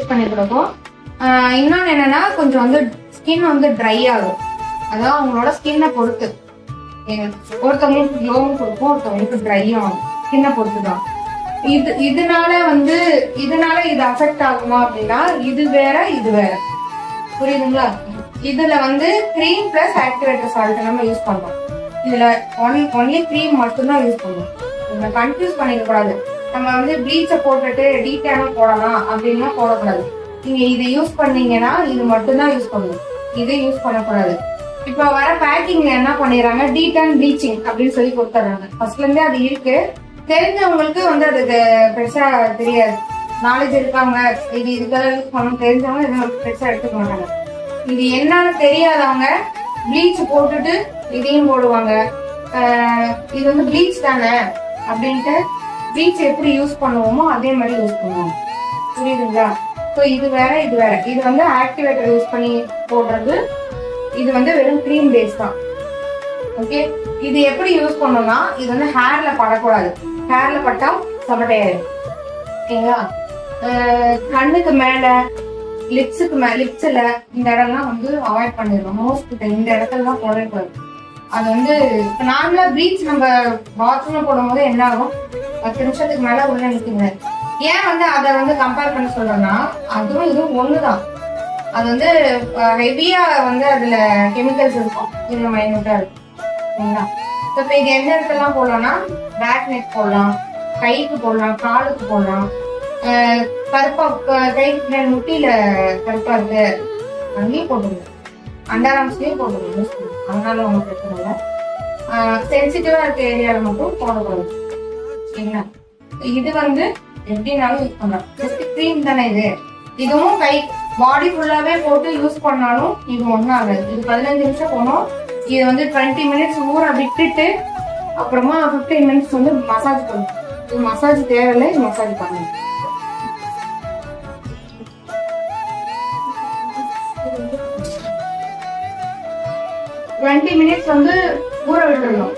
Use பண்ணி கொடுக்கும். இன்னொன்னு என்னன்னா கொஞ்சம் வந்து ஸ்கின் வந்து ட்ரை ஆகும். அதான் அவங்களோட ஸ்கின்னை பொறுத்து. ஒருத்தவங்களுக்கு க்ளோவும் கொடுக்கும், ஒருத்தவங்களுக்கு ட்ரை ஆகும். ஸ்கின்னை பொறுத்து தான். இதனால இது அஃபெக்ட் ஆகுமா அப்படின்னா இது வேற இது வேற, புரியுதுங்களா? இதுல வந்து கிரீம் பிளஸ் ஆக்டிவேட்டர் சால்ட் நம்ம யூஸ் பண்றோம். இதுல ஒன்லி கிரீம் மட்டும்தான் யூஸ் பண்ணுவோம். நம்ம கன்ஃபியூஸ் பண்ணிக்க கூடாது. நம்ம வந்து ப்ளீச்சை போட்டுட்டு டீடானா போடலாம் அப்படின்னா போடக்கூடாது. நீங்க இதை யூஸ் பண்ணீங்கன்னா இது மட்டும்தான் யூஸ் பண்ணணும், இதை யூஸ் பண்ணக்கூடாது. இப்ப வர பேக்கிங்ல என்ன பண்ணிடுறாங்க, டீடான் ப்ளீச்சிங் அப்படின்னு சொல்லி கொடுத்துறாங்க. ஃபர்ஸ்ட்ல இருந்தே அது இருக்கு. தெரிஞ்சவங்களுக்கு வந்து அது பெருசா தெரியாது. நாலேஜ் இருக்காங்க, இது இதுக்கெல்லாம் யூஸ் பண்ணணும் தெரிஞ்சவங்க இது பெருசா எடுத்துக்க மாட்டாங்க. இது என்னன்னு தெரியாதவங்க ப்ளீச் போட்டுட்டு இதையும் போடுவாங்க. இது வந்து ப்ளீச் தானே அப்படின்ட்டு ப்ளீச் எப்படி யூஸ் பண்ணுவோமோ அதே மாதிரி யூஸ் பண்ணுவோம், புரியுதுங்களா? ஸோ இது வேற இது வேற. இது வந்து ஆக்டிவேட்டர் யூஸ் பண்ணி போடுறது, இது வந்து வெறும் கிரீம் பேஸ் தான். ஓகே, இது எப்படி யூஸ் பண்ணணும்னா இது வந்து ஹேர்ல படக்கூடாது. ஹேர்ல பட்டா சமட்டையாயிடும், ஓகேங்களா? கண்ணுக்கு மேல, லிப்ஸுக்கு மேல, லிப்ஸ்ல இந்த இடம்லாம் வந்து அவாய்ட் பண்ணிடணும். மோஸ்ட் இந்த இடத்துல தான் போடக்கூடாது. அது வந்து நார்மலா ப்ளீச் நம்ம பாத்ரூம்ல போடும் போது என்ன ஆகும், 10 நிமிஷத்துக்கு மேல உள்ள நிற்குங்க. ஏன் வந்து அதை வந்து கம்பேர் பண்ண சொல்றேன்னா அதுவும் இதுவும் ஒண்ணுதான். அது வந்து ஹெவியா வந்து அதுல கெமிக்கல்ஸ் இருக்கும், இதுல மைனூட்டா இருக்கும், சரிங்களா? இப்ப இது எந்த இடத்துலாம் போடலாம்னா பேக் நெக் போடலாம், கைக்கு போடலாம், காலுக்கு போடலாம். கருப்பா கைக்கு முட்டியில கருப்பா இருக்கு அங்கேயும் போட்டுருங்க, அண்டர்ஆர்ம்ஸ்லயும் போட்டுருங்க. அதனால ஒன்றும் பிரச்சனை இல்லை. சென்சிட்டிவா இருக்க ஏரியால மட்டும் போடக்கூடாது, சரிங்களா? இது வந்து எப்படினாலும் யூஸ் பண்ணலாம். ஜஸ்ட் கிரீம் தானே இது. இதுவும் கை பாடி ஃபுல்லாவே போட்டு யூஸ் பண்ணாலும் இது ஒன்றும் ஆகாது. இது 15 நிமிஷம் போனோம். இது வந்து 20 மினிட்ஸ் ஊற விட்டுட்டு அப்புறமா 15 மினிட்ஸ் வந்து மசாஜ் பண்ணணும். இது மசாஜ் தேவையில்லை, இது மசாஜ் பண்ணணும். டுவெண்ட்டி மினிட்ஸ் வந்து ஊற விட்டுடணும்.